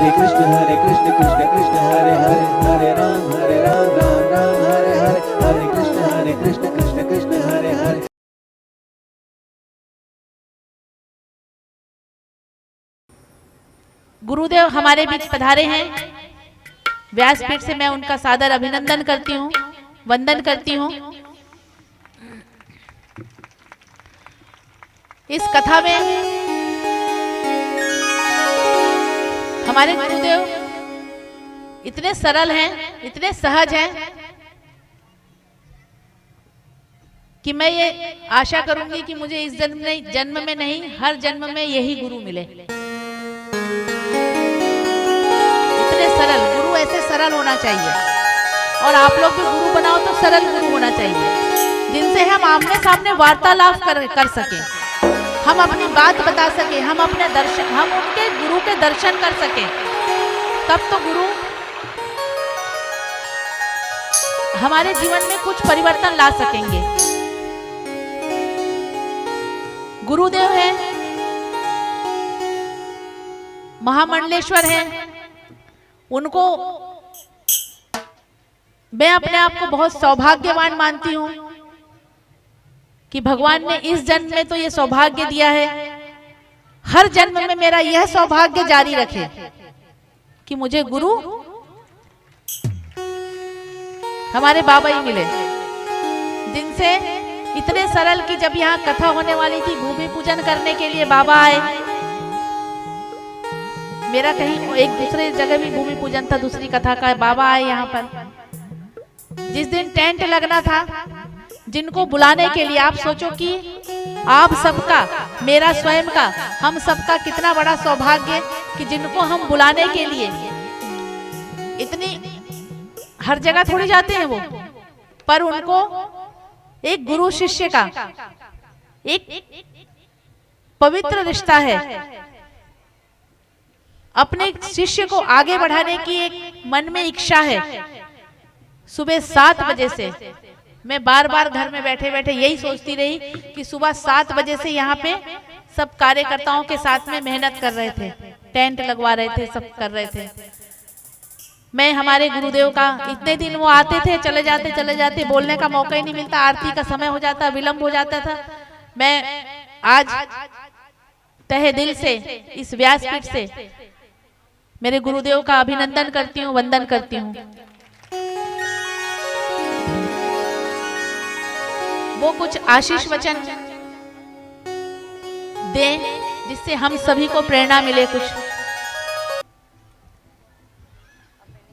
हरे कृष्ण कृष्ण कृष्ण हरे हरे, हरे राम राम राम हरे हरे, हरे कृष्ण कृष्ण कृष्ण हरे हरे। गुरुदेव हमारे बीच पधारे हैं। व्यासपीठ से मैं उनका सादर अभिनंदन करती हूँ, वंदन करती हूँ। इस कथा में हमारे गुरुदेव इतने सरल हैं, इतने सहज हैं कि मैं ये आशा करूंगी कि मुझे इस जन्म में नहीं, हर जन्म में यही गुरु मिले। इतने सरल गुरु, ऐसे सरल होना चाहिए। और आप लोग भी गुरु बनाओ तो सरल गुरु होना चाहिए, जिनसे हम आमने सामने वार्तालाप कर सकें, हम अपनी बात बता सकें, हम अपने दर्शन, हम उनके गुरु के दर्शन कर सकें। तब तो गुरु हमारे जीवन में कुछ परिवर्तन ला सकेंगे। गुरुदेव है, महामंडलेश्वर है, उनको मैं अपने आप को बहुत सौभाग्यवान मानती हूं कि भगवान ने इस जन्म में तो ये सौभाग्य दिया है, हर जन्म में मेरा यह सौभाग्य जारी रखे कि मुझे गुरु हमारे बाबा ही मिले, जिनसे इतने सरल कि जब यहाँ कथा होने वाली थी, भूमि पूजन करने के लिए बाबा आए। मेरा कहीं एक दूसरे जगह भी भूमि पूजन था, दूसरी कथा का, बाबा आए यहाँ पर। जिस दिन टेंट लगना था, जिनको बुलाने के लिए, आप सोचो कि आप सबका, मेरा स्वयं का, हम सबका कितना बड़ा सौभाग्य कि जिनको हम बुलाने के लिए, इतनी हर जगह थोड़ी जाते हैं वो, पर उनको एक गुरु शिष्य का एक पवित्र रिश्ता है। अपने शिष्य को आगे बढ़ाने की एक मन में इच्छा है। सुबह 7 बजे से मैं बार बार घर में बैठे बैठे यही सोचती रही कि सुबह 7 बजे से यहाँ पे सब कार्यकर्ताओं के साथ में मेहनत कर रहे थे, टेंट लगवा रहे थे, सब कर रहे थे। मैं हमारे गुरुदेव का, इतने दिन वो आते थे, चले जाते, बोलने का मौका ही नहीं मिलता, आरती का समय हो जाता, विलंब हो जाता था। मैं आज तहे दिल से इस व्यासपीठ से मेरे गुरुदेव का अभिनंदन करती हूँ, वंदन करती हूँ। वो कुछ आशीष वचन दें जिससे हम सभी को प्रेरणा मिले कुछ।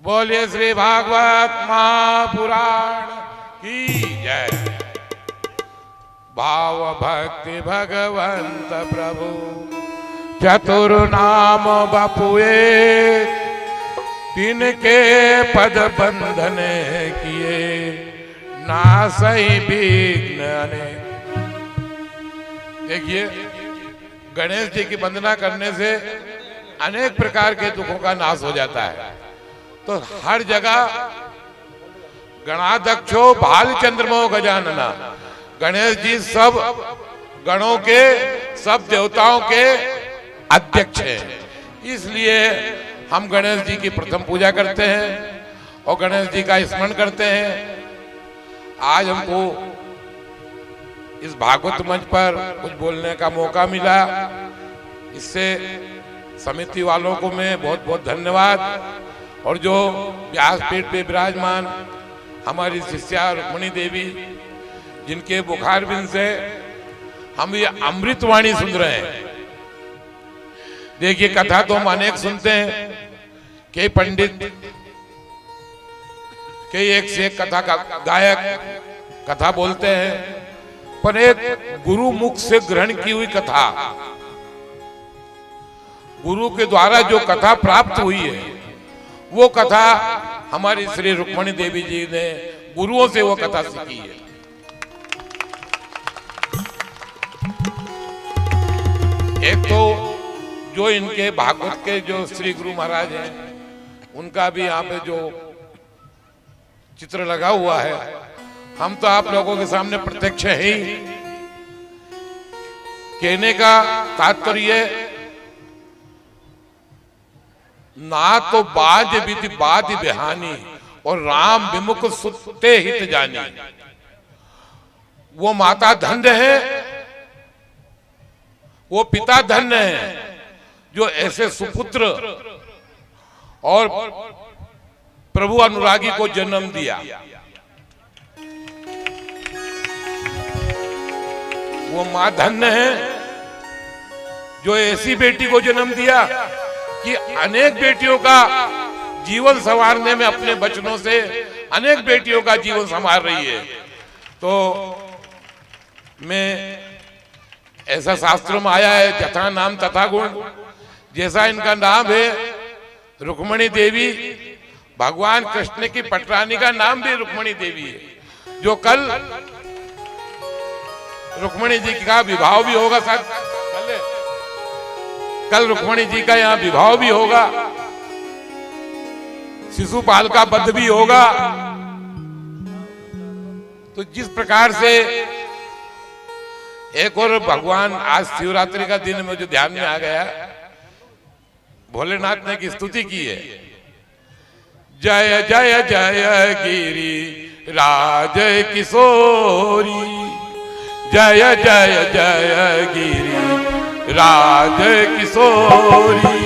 बोलिए श्री भागवत महापुराण की जय। भाव भक्ति भगवंत प्रभु चतुर नाम बपुए, तिनके पद बंधन किए, नासई विघ्न अनेक। देखिए, गणेश जी की वंदना करने से अनेक प्रकार के दुखों का नाश हो जाता है। तो हर जगह गणाध्यक्षो भाल चंद्रमो गजानना, गणेश जी सब गणों के, सब देवताओं के अध्यक्ष हैं। इसलिए हम गणेश जी की प्रथम पूजा करते हैं और गणेश जी का स्मरण करते हैं। आज हमको इस भागवत मंच पर कुछ बोलने का मौका मिला, इससे समिति वालों को मैं बहुत बहुत धन्यवाद। और जो व्यासपीठ पे विराजमान हमारी शिष्या रुक्मणी देवी, जिनके बुखार बिन से हम ये अमृतवाणी सुन रहे हैं। देखिए, कथा तो हम अनेक सुनते हैं, कई पंडित, कई एक से एक कथा का गायक कथा बोलते हैं, पर एक गुरु मुख से ग्रहण की हुई कथा, गुरु के द्वारा जो कथा प्राप्त हुई है, वो कथा हमारी श्री रुक्मणी देवी जी ने गुरुओं से वो कथा सीखी है। एक तो जो इनके भागवत के जो श्री गुरु महाराज हैं, उनका भी यहाँ पे जो चित्र लगा हुआ है, हम तो आप लोगों के सामने प्रत्यक्ष है ही। कहने का तात्पर्य ना तो बाज विधि बाध बिहानी और राम विमुख सुते हित जानी। वो माता धन्य है, वो पिता धन्य है जो ऐसे सुपुत्र और प्रभु अनुरागी को जन्म दिया। वो मां धन्य है जो ऐसी बेटी को जन्म दिया कि अनेक बेटियों का जीवन संवारने में अपने बचनों से अनेक बेटियों का जीवन संवार रही है। तो मैं ऐसा शास्त्रों में आया है, जथा नाम तथा गुण, जैसा इनका नाम है रुक्मणी देवी, भगवान कृष्ण की पटरानी का नाम भी रुक्मणी देवी है। जो कल रुक्मणी जी का विवाह भी होगा, कल रुक्मणी जी का यहाँ विवाह भी होगा, शिशुपाल का वध भी होगा। तो जिस प्रकार से एक और भगवान आज शिवरात्रि का दिन मुझे ध्यान में आ गया, भोलेनाथ ने की स्तुति की है, जय जय जय गिरी राज किशोरी, जय जय जय गिरी राज किशोरी,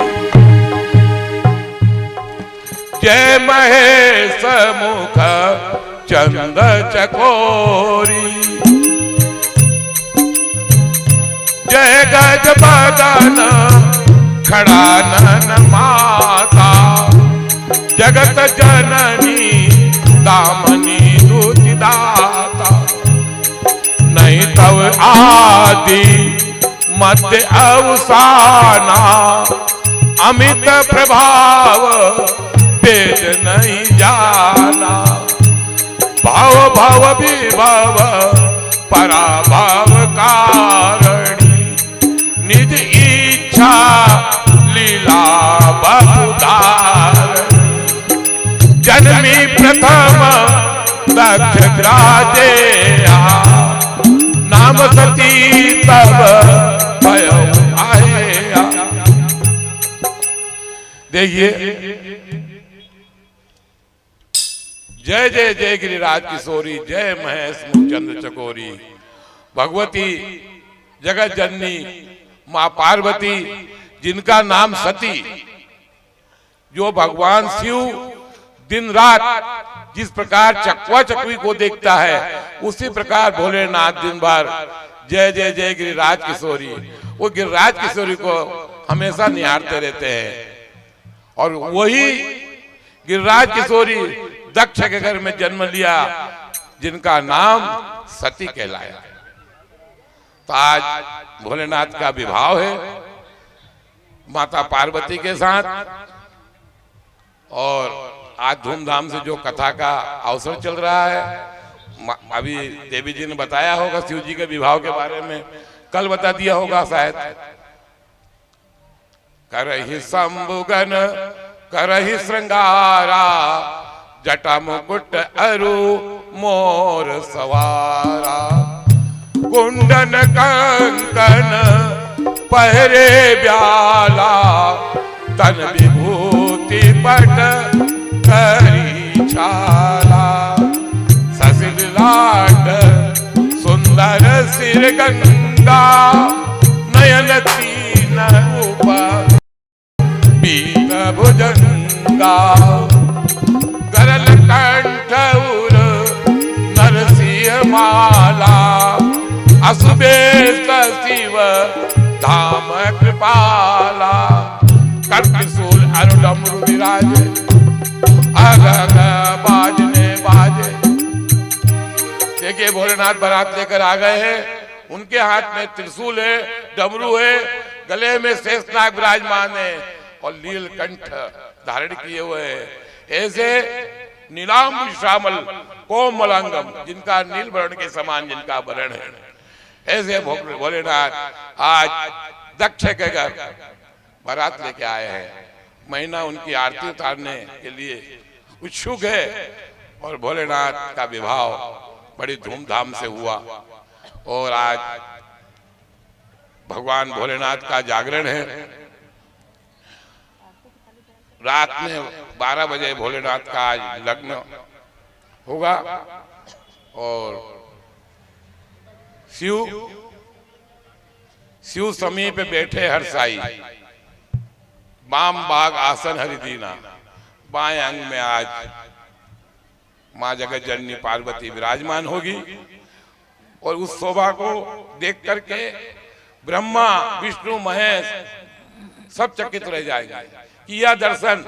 जय महेश मुख चंद चकोरी, जय गज बदन खड़ानन माता, जगत जननी दामनी दूतिदाता, नहीं तव आदि मध्य अवसाना, अमित प्रभाव वेद नहीं जाना, भाव भाव विभव पराभाव कारणी, निज इच्छा लीला बहुधारणी, जन्मी प्रथम दक्ष ग्राजेया, नाम सती तब भयो आया। देखिए, जय जय जय गिरिराज किशोरी, जय महेश मुखचंद चकोरी, भगवती जगत जननी मां पार्वती, जिनका नाम सती, जो भगवान शिव दिन रात जिस प्रकार चकवा चकवी को देखता है, उसी प्रकार भोलेनाथ दिन भर जय जय जय गिरिराज किशोरी, वो गिरिराज किशोरी को हमेशा निहारते रहते हैं। और वही गिरिराज किशोरी दक्ष के घर में जन्म लिया, जिनका नाम सती कहलाया। तो आज भोलेनाथ का विवाह है माता पार्वती के साथ, और आज धूमधाम से जो कथा का अवसर चल रहा है, अभी देवी जी ने बताया होगा शिव जी के विवाह के बारे में, कल बता दिया होगा शायद। करहि शंभुगन करहि श्रृंगारा, जटा मुकुट अरु मोर सवारा, कुंडन कंकन पहरे ब्याला, तन विभूति पट करी छाला, ससिल लाट सुंदर सिर गंगा, नयन तीन रूप पीत भुजंगा, गरल कंठ उर नरसिंह माला, असुबेश शिव धाम कृपाला, कर्कशूल अरुडमरु विराजे, अगग बाजने बाजे। देखिए भोलेनाथ बारात लेकर आ गए हैं, उनके हाथ में त्रिशूल है, डमरू है, गले में शेषनाग विराजमान है और नीलकंठ धारण किए हुए हैं। ऐसे नीलांब श्यामल कोमलांगम, जिनका नील वर्ण के समान जिनका वर्ण है, ऐसे भोलेनाथ आज दक्ष के घर बारात लेके आए हैं। महीना उनकी आरती उतारने के लिए उत्सुक है, और भोलेनाथ का विवाह बड़ी धूमधाम से हुआ। और आज भगवान भोलेनाथ का जागरण है। रात में 12 बजे भोलेनाथ का आज लग्न होगा और शिव समीप बैठे हर साई, बाम बाग आसन हरिदीना। बाएं अंग में आज माँ जगत जननी पार्वती विराजमान होगी और उस शोभा को देख करके ब्रह्मा विष्णु महेश सब चकित रह जाएंगे कि यह दर्शन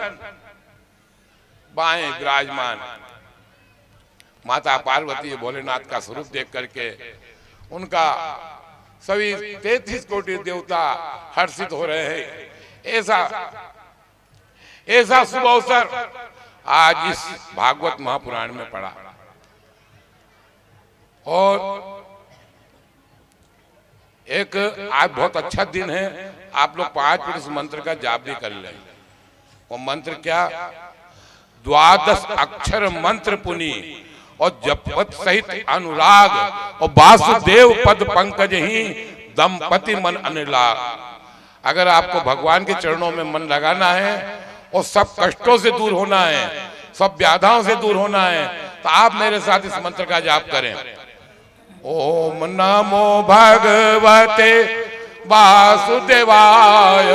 बाएं विराजमान माता पार्वती भोलेनाथ का स्वरूप देख करके उनका सभी 33 कोटि देवता हर्षित हो रहे हैं। ऐसा शुभ अवसर आज इस भागवत महापुराण में पड़ा और एक आज बहुत अच्छा दिन है। आप लोग 5 मिनट उस मंत्र का जाप भी कर लें। वो मंत्र क्या? 12 अक्षर मंत्र पुनी और जपत सहित अनुराग और वासुदेव पद पंकज ही दंपति मन अनुराग। अगर आपको भगवान के चरणों में मन लगाना है और सब कष्टों से दूर होना है, सब व्याधाओं से दूर होना है, तो आप मेरे साथ इस मंत्र का जाप करें। ओम नमो भगवते वासुदेवाय।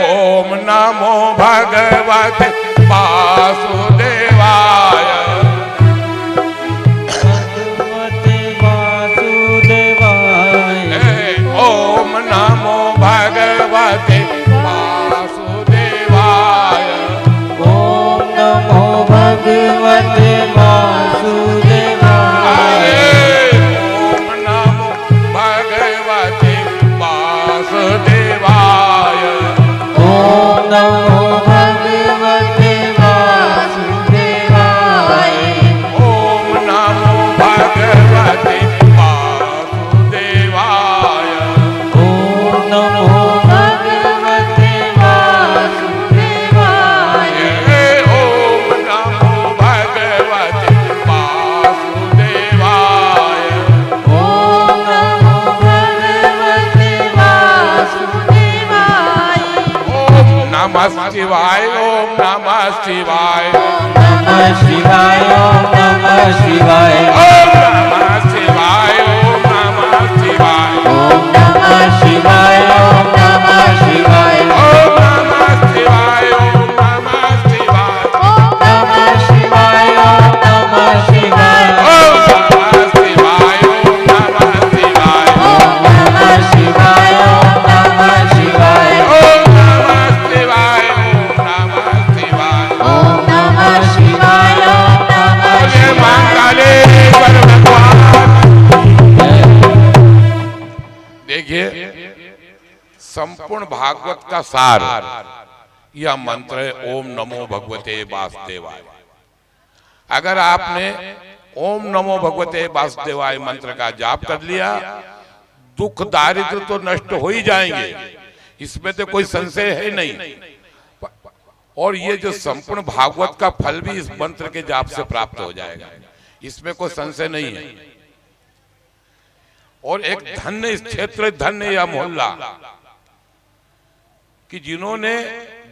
ओम नमो भगवते वासुदेवाय। ओम नमो भगवते वासुदेवाय। ओम नमो भगवते वासुदेवाय। ओम नमो भगवते वासुदेवाय। ओम नमो भगवते वासुदेवाय। ओम नमो भगवते वासुदेवाय। ओम नमो भगवते वासुदेवाय। ओम नमो भगवते वासुदेवाय। ओम नमो भगवते वासुदेवाय। ओम नमः शिवाय। ओम नमः शिवाय। नमः शिवाय। ओम नमः शिवाय। ओम नमः शिवाय। ओम नमः शिवाय। ओम नमः शिवाय। ओम नमः शिवाय। ओम नमः शिवाय। ओम नमः शिवाय। ओम नमः शिवाय। ओम नमः शिवाय। ओम नमः शिवाय। ओम नमः शिवाय। ओम नमः शिवाय। ओम नमः शिवाय। ओम नमः शिवाय। ओम नमः शिवाय। ओम नमः शिवाय। ओम नमः बोले शिवाय। मंगलेश्वर भगवान। देखिए संपूर्ण भागवत का सार यह मंत्र है ओम नमो भगवते वासुदेवाय। अगर आपने ओम नमो भगवते वासुदेवाय मंत्र का जाप कर लिया, दुख दारिद्र तो नष्ट हो ही जाएंगे, इसमें तो कोई संशय है नहीं। और ये जो संपूर्ण भागवत का फल भी इस मंत्र के जाप से प्राप्त हो जाएगा, इसमें कोई संशय नहीं है। और एक धन्य इस क्षेत्र, धन्य या मोहल्ला कि जिन्होंने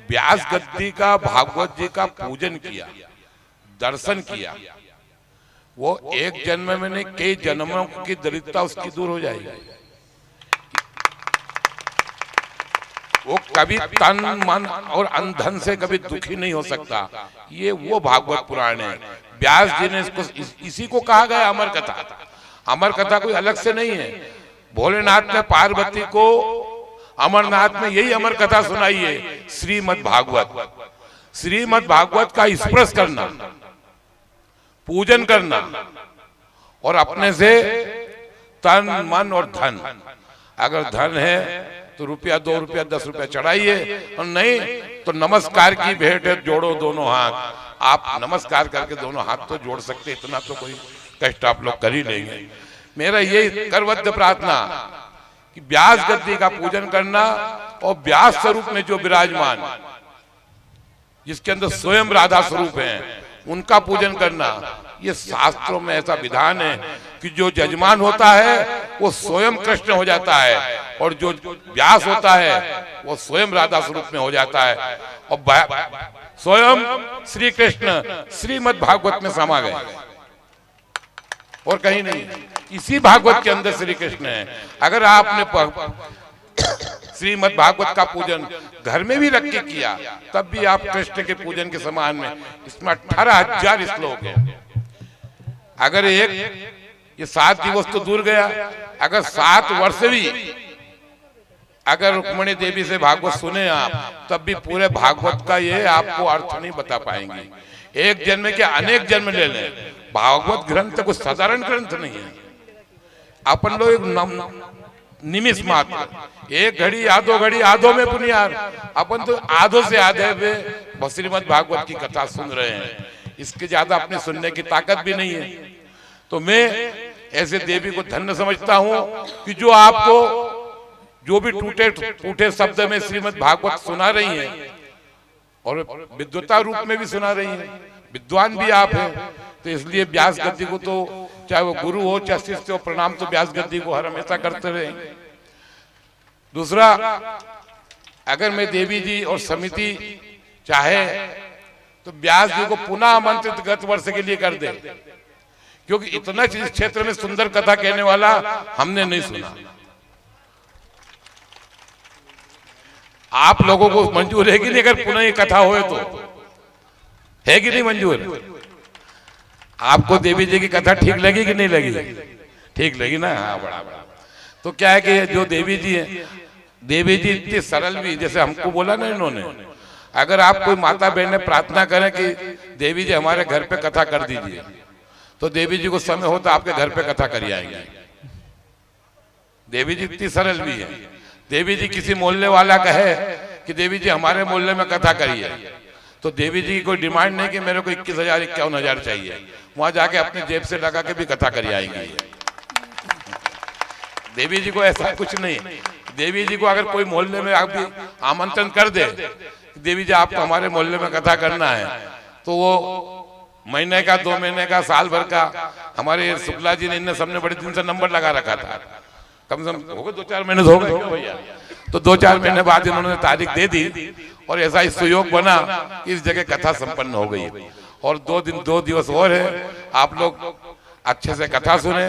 व्यास गद्दी का भागवत जी का पूजन किया, दर्शन किया, वो एक जन्म में नहीं कई जन्मों की दरिद्रता उसकी दूर हो जाएगी। वो कभी तन मन और अंधन से कभी दुखी नहीं हो सकता। ये वो भागवत पुराण है। व्यास जी ने इसको इसी को कहा गया अमर कथा। अमर कथा कोई अलग से नहीं है। भोलेनाथ ने पार्वती को अमरनाथ में यही अमर कथा सुनाई है, श्रीमद् भागवत। श्रीमद् भागवत का स्पर्श करना, पूजन करना और अपने से तन मन और धन, अगर धन है तो रुपया 2 रुपया 10 रुपया चढ़ाइए, और नहीं तो नमस्कार की भेंट है, जोड़ो दोनों हाथ। आप नमस्कार करके दोनों हाथ तो जोड़ सकते, इतना तो कोई कष्ट आप लोग कर ही लेंगे। मेरा ये करवद्ध प्रार्थना कि व्यास गद्दी का पूजन करना और व्यास स्वरूप में जो विराजमान, जिसके अंदर स्वयं राधा स्वरूप है, उनका पूजन करना। ये शास्त्रों में ऐसा विधान है कि जो जजमान होता है वो स्वयं कृष्ण हो जाता है और जो व्यास होता है वो स्वयं राधा स्वरूप में हो जाता है और स्वयं श्री कृष्ण श्रीमद् भागवत में समा गए और कहीं नहीं। इसी भागवत के अंदर श्री कृष्ण है। अगर आपने श्रीमद् भागवत का पूजन घर में भी रख के किया तब भी आप कृष्ण के पूजन के समान में। इसमें 18,000 श्लोक है। अगर ये 7 दिवस तो दूर गया, अगर 7 वर्ष भी अगर रुक्मिणी देवी से भागवत सुने आप तब भी पूरे भागवत का ये आपको अर्थ नहीं बता पाएंगे। एक जन्म के अनेक जन्म ले लें, भागवत ग्रंथ कुछ साधारण ग्रंथ नहीं है। अपन लोग एक निमिष मात्र, एक घड़ी आधो घड़ी आधो में पुनियार, अपन तो आधो से आधे में श्रीमद् भागवत की कथा सुन रहे हैं। इसके ज्यादा अपने सुनने की ताकत भी नहीं है। तो मैं ऐसे देवी को धन्य समझता हूं कि जो आपको जो भी टूटे फूटे शब्द में श्रीमद् भागवत सुना रही हैं और विद्वता रूप में भी सुना रही हैं। विद्वान भी आप हैं, तो इसलिए व्यास गद्दी को तो चाहे वो गुरु हो चाहे शिष्य हो, प्रणाम तो व्यास गद्दी को हर हमेशा करते रहे। दूसरा, अगर मैं देवी जी और समिति चाहे तो व्यास जी को पुनः आमंत्रित गत वर्ष के लिए कर दे, क्योंकि इतना इस क्षेत्र में सुंदर कथा कहने वाला हमने नहीं सुना। आप लोगों को मंजूर है कि नहीं अगर पुनः ये कथा होए तो? है कि नहीं मंजूर? आपको देवी जी की कथा ठीक लगी कि नहीं लगी? ठीक लगी ना? हाँ, बड़ा बड़ा। तो क्या है कि जो देवी जी है, देवी जी इतनी सरल भी, जैसे हमको बोला ना इन्होंने, अगर आप कोई माता बहन ने प्रार्थना करें कि देवी जी हमारे घर पे कथा कर दीजिए, तो देवी जी को समय हो तो आपके घर पे कथा करी आएंगे। देवी जी इतनी सरल भी है। देवी जी किसी मोहल्ले वाला कहे कि देवी जी हमारे मोहल्ले में कथा करिए, तो देवी जी की कोई डिमांड नहीं कि मेरे को 21,000 51,000 चाहिए, वहां जाके अपनी जेब से लगा के भी कथा करी आएंगी। देवी जी को ऐसा कुछ नहीं। देवी जी को अगर कोई मोहल्ले में आप भी आमंत्रण कर दे, देवी जी आपको हमारे मोहल्ले में कथा करना है, तो वो महीने का 2 महीने का साल भर का, हमारे शुक्ला जी ने इन सबने बड़े दिन से नंबर लगा रखा था, कम से कम हो गए 2-4 महीने हो गए भैया। तो 2-4 महीने बाद इन्होंने तारीख दे दी और ऐसा ही सुयोग बना कि इस जगह कथा संपन्न हो गई। और 2 दिवस और है, आप लोग अच्छे से कथा सुने।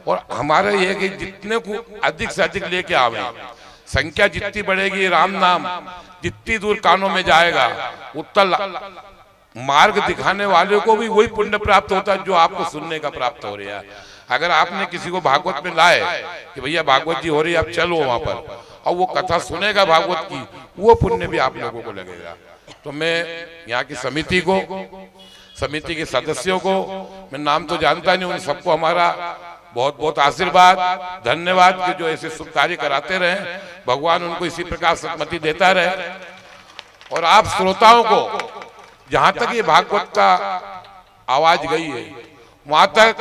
और हमारा ये कि जितने को अधिक से अधिक लेके आवे, संख्या जितनी बढ़ेगी, राम नाम जितनी दूर कानों में जाएगा, उतना मार्ग दिखाने वाले को भी वही पुण्य प्राप्त होता है जो आपको सुनने का प्राप्त हो रहा है। अगर आपने किसी को भागवत में लाए कि भैया भागवत जी हो रही है, आप चलो वहां पर, और वो कथा सुनेगा भागवत की, वो पुण्य भी आप लोगों को लगेगा। तो मैं यहाँ की समिति को, समिति के सदस्यों को, मैं नाम तो जानता नहीं, उन सबको हमारा बहुत बहुत आशीर्वाद, धन्यवाद कि जो ऐसे शुभ कार्य कराते रहे। भगवान उनको इसी प्रकार सन्मति देता रहे। और आप श्रोताओं को, जहां तक ये भागवत का आवाज गई है, वहां तक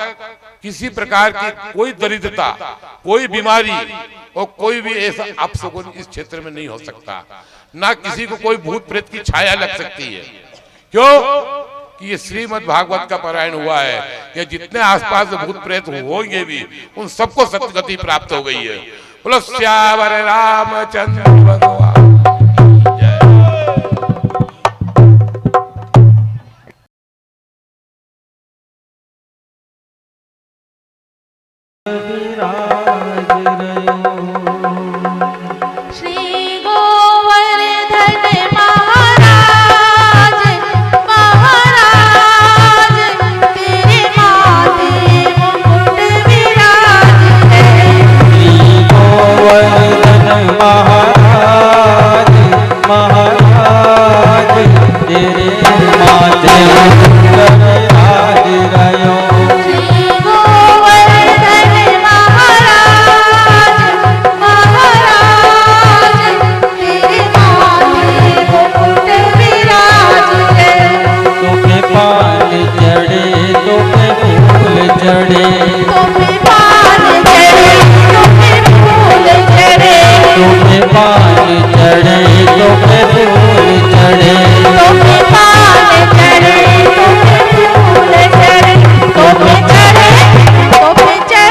किसी प्रकार की कोई दरिद्रता, कोई बीमारी और कोई भी ऐसा अपशगुन इस क्षेत्र में नहीं हो सकता। ना किसी को कोई भूत प्रेत की छाया लग सकती है। क्यों कि ये श्रीमद् भागवत का पारायण हुआ है। ये जितने आसपास भूत प्रेत होंगे भी, उन सबको सतगति प्राप्त हो गई है। बोलो श्यावर रामचंद्र भगवान। तो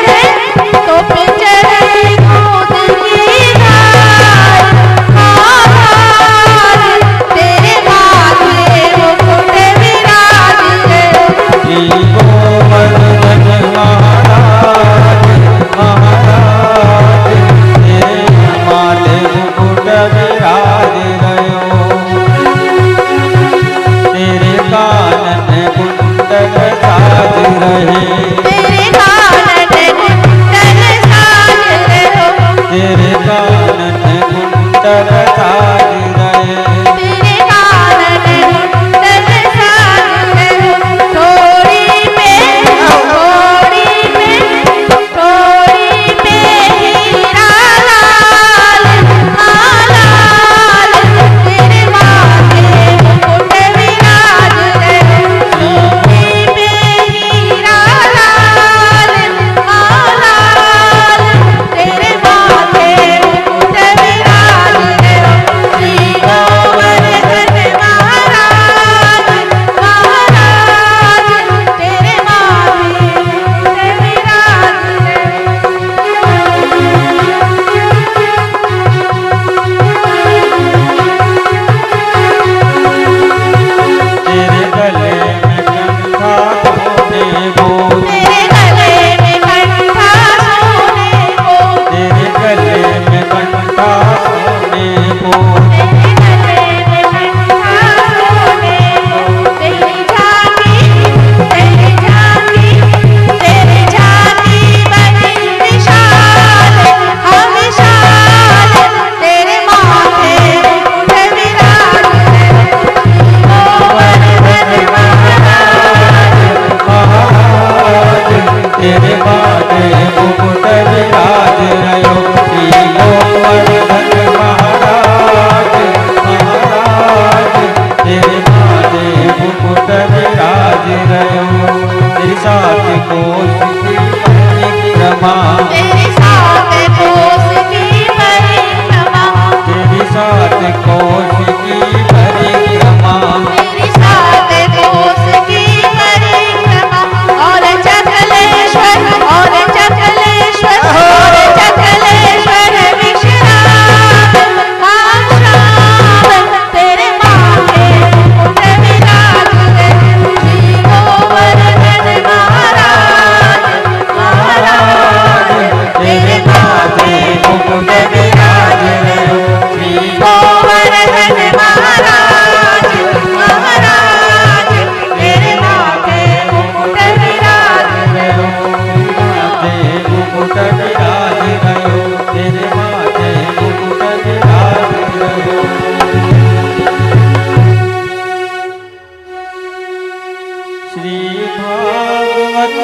श्री भागवत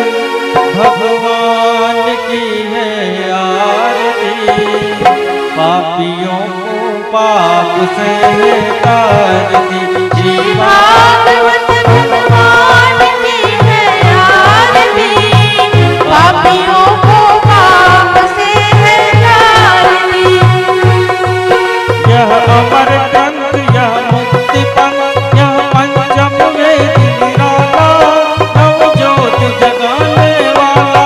भगवान की है आरती, पापियों को पाप से तारती। श्री भागवत भगवान की है आरती, पापियों को पाप से है तारती। यह अमर ग्रंथ, यह मुक्ति पंथ, यह पंचम वेद निराला, नव ज्योत जगाने वाला।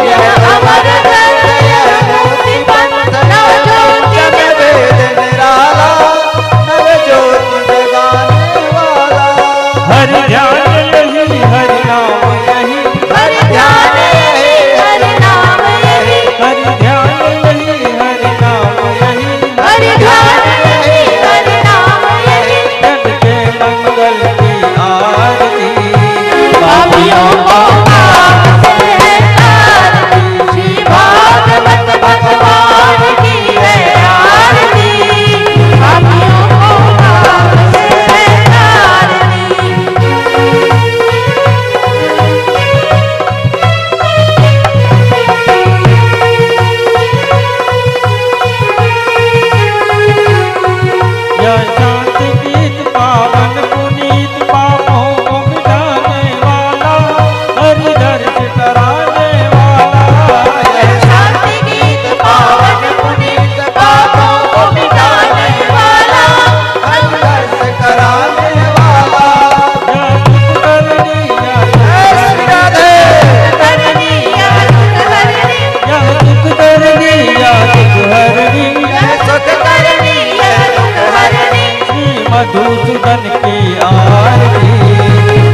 यह अमर ग्रंथ, यह मुक्ति पंथ, नव ज्योत वेद निराला, नव ज्योति जगाने वाला। हरि ध्यान यही, हरि नाम यही, हरि ध्यान यही, हरि नाम यही, हरि ध्यान यही, हरि नाम यही, हरि ध्यान यही, हरि नाम यही। जग के मंगल की आरती, पापियों को पाप से है तारती। श्री भागवत भगवान की है आरती, पापियों को पाप से है तारती। यह शांति गीत पावन पुनीत, पापों को मिटाने वाला, हरि दर्श कराने वाला। यह शांति गीत पावन पुनीत, पापों को मिटाने वाला, संघर्ष कराने वाला। यह दुख हरनी, श्री राधे। करनी या दुख हरनी, यह दुख हरनी, यह दुख हरनी, यह सुख करनी या दुख हरनी। श्री मधुसूदन की आरती,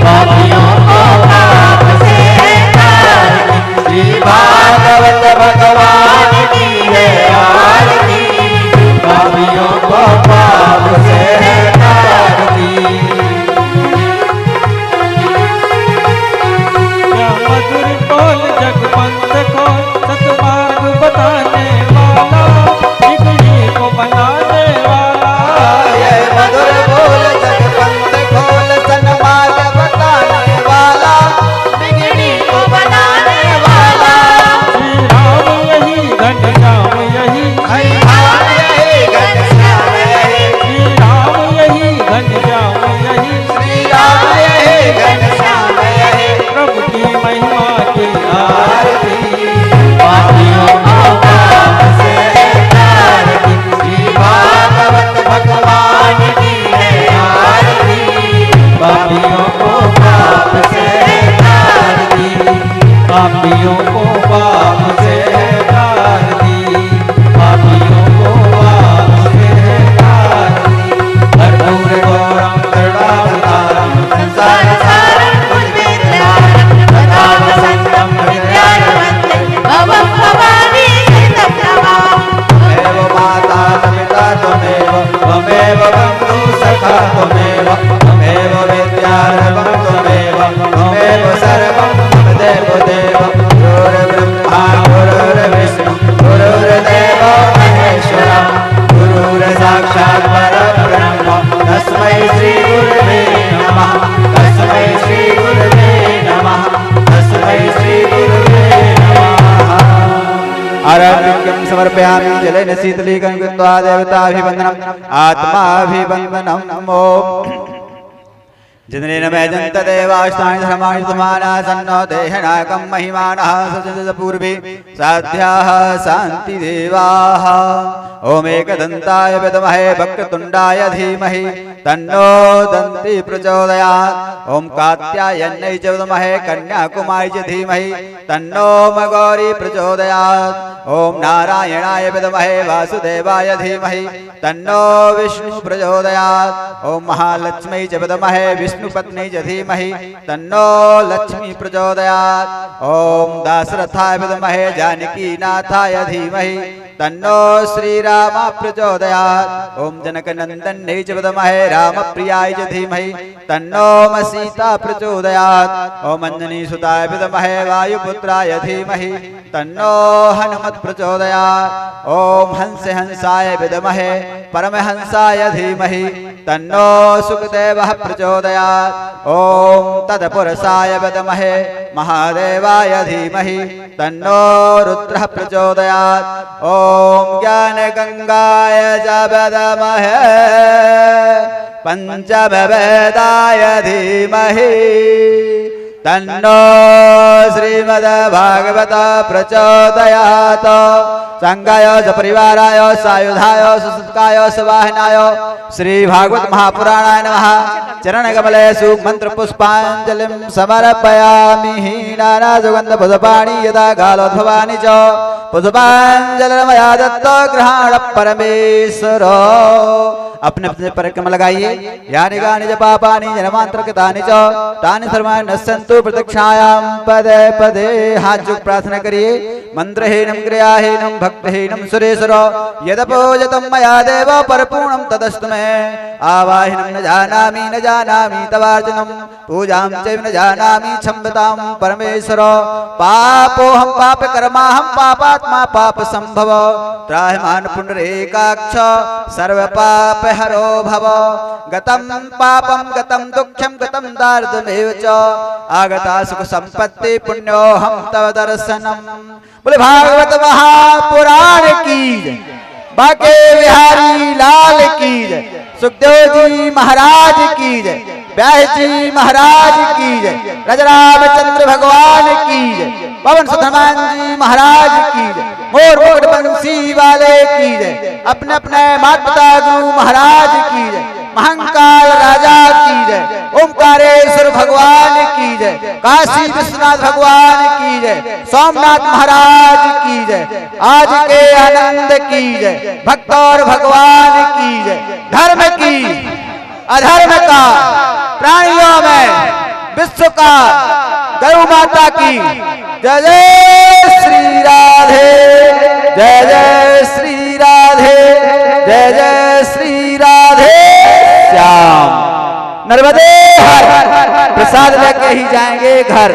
पापियों को पाप से है तारती। श्री भागवत भगवान की है आरती, पापियों को पाप से है तारती। यह मधुर बोल जगवंत को सतमार्ग बताने वाला, बिगड़ी को बनाने वाला। यह मधुर बोल जगपंथ खोल, सन्मार्ग बताने वाला, बिगड़ी को बनाने वाला। श्री राम यही, घनश्याम यही, हरि नाम यही, घनश्याम यही, श्री राम यही, घनश्याम यही, श्री राम यही, घनश्याम यही। प्रभु की महिमा की आरती, पापियों को पाप से है तारती। श्री भागवत भगवान की है आरती, पापियों को पाप से तारती, पापियों को पाप से तारती, पापियों को पाप से तारती। कर्पूर गौरम करुणावतारम, संसार सारं उद्वेद्यारं, सदा वसन्तं हृदयारवन्ते, भवं भवानी हितं नमामि। त्वमेव माता पिता त्वमेव, त्वमेव बन्धु सखा त्वमेव, त्वमेव विद्यारम्भं त्वमेव, त्वमेव सर्वं मम देवदेव। गुरुर्ब्रह्मा गुरुर्विष्णु गुरुर्देवो महेश्वरः, गुरुर्साक्षात् परब्रह्म, तस्मै श्री गुरुवे नमः, तस्मै श्री गुरुवे नमः, तस्मै श्री गुरुवे नमः। आराध्यं समर्पयामि जलेन शीतलीकं कृत्वा देवताभिवन्दनम् आत्माभिवन्दनम्। ओम् जिनेन मैजन्त देवास्तानि धर्माणि समाना सन्नो देहनाकं महिमानः सजद पूर्वे साध्याः शान्ति देवाः। ओम एकदन्ताय विद्महे वक्रतुण्डाय धीमहि तन्नो दन्ति प्रचोदयात्। ओम कात्यायन्यै च विद्महे कन्याकुमारी च धीमहि तन्नो मगौरी प्रचोदयात्। ओम नारायणाय विद्महे वासुदेवाय धीमहि तन्नो विष्णु प्रचोदयात्। ओम महालक्ष्मी च विद्महे विष्णुपत्नी च धीमहि तन्नो लक्ष्मी प्रचोदयात्। ओम दाशरथाय विद्महे जानकीनाथाय धीमहि तन्नो श्रीराम प्रचोदयात्। ओम जनकनंदन्यै च विद्महे रामप्रियाय च धीमहि तन्नो सीता प्रचोदयात्। ओम अंजनीसुताय विद्महे वायुपुत्राय धीमहि तन्नो हनुमत् प्रचोदयात्। ओम हंसाय विद्महे परमहंसाय धीमहि तन्नो सुखदेवः प्रचोदयात्। ओम तत्पुरुषाय विद्महे महादेवाय धीमहि तन्नो रुद्रः प्रचोदयात्। ओम ज्ञानगंगाय च विद्महे पंचमवेदाय धीमहि तन्नो श्रीमद्भागवत प्रचोदयात्। संगाय सपरिवाराय सायुधाय सुसुत्काय सवाहनाय श्री भागवत महापुराणाय नमः। चरणकमलेषु मन्त्रपुष्पाञ्जलिं समर्पयामि। नाना सुगन्ध पुष्पाणि यदा कालोद्भवानि च पुष्पाञ्जलिर्मया दत्तो गृहाण परमेश्वर। अपने अपने परिक्रम लगाइए। यानि गानि च पापानि जन्मान्तरकृतानि च तानि सर्वाणि नश्यन्तु प्रदक्षिणायां पदे पदे। हाथ जोड़ प्रार्थना करिए। मंत्रहीनं क्रियाहीनं भक्तहीनं सुरेश्वर यदपूजितं मया देव परिपूर्णं तदस्तु मे। आवाहिनं न जानामि तवार्चनं पूजां चैव न जानामि क्षम्यतां परमेश्वर। पापोऽहं पापकर्माहं पापात्मा पापसम्भव त्राहिमान् पुण्डरीकाक्ष सर्वपापहरो भव। गतं पापं गतं दुःखं गतं दारिद्र्यमेव च आगता सुख संपत्ति पुण्योऽहं तव दर्शनम्। बोले भागवत महापुराण की जय। बाके बिहारी लाल की जय। सुखदेव जी महाराज की जय। व्यास जी महाराज की जय। रामचंद्र भगवान की जय। पवन सुत हनुमान जी महाराज की जय। मोर मुकुट बंसी वाले की जय। अपने अपने माता पिता गुरु महाराज की जय। महंकाल राजा की जय। ओंकारेश्वर भगवान की जय। काशी विश्वनाथ भगवान की जय। सोमनाथ महाराज की जय। आज के आनंद की जय। भक्त और भगवान की जय। धर्म की अधर्म का प्राणियों में विश्व का गौ माता की जय जय श्री राधे जय जय श्री राधे जय जय श्री राधे श्याम। नर्मदे हर प्रसाद लेके ही जाएंगे घर।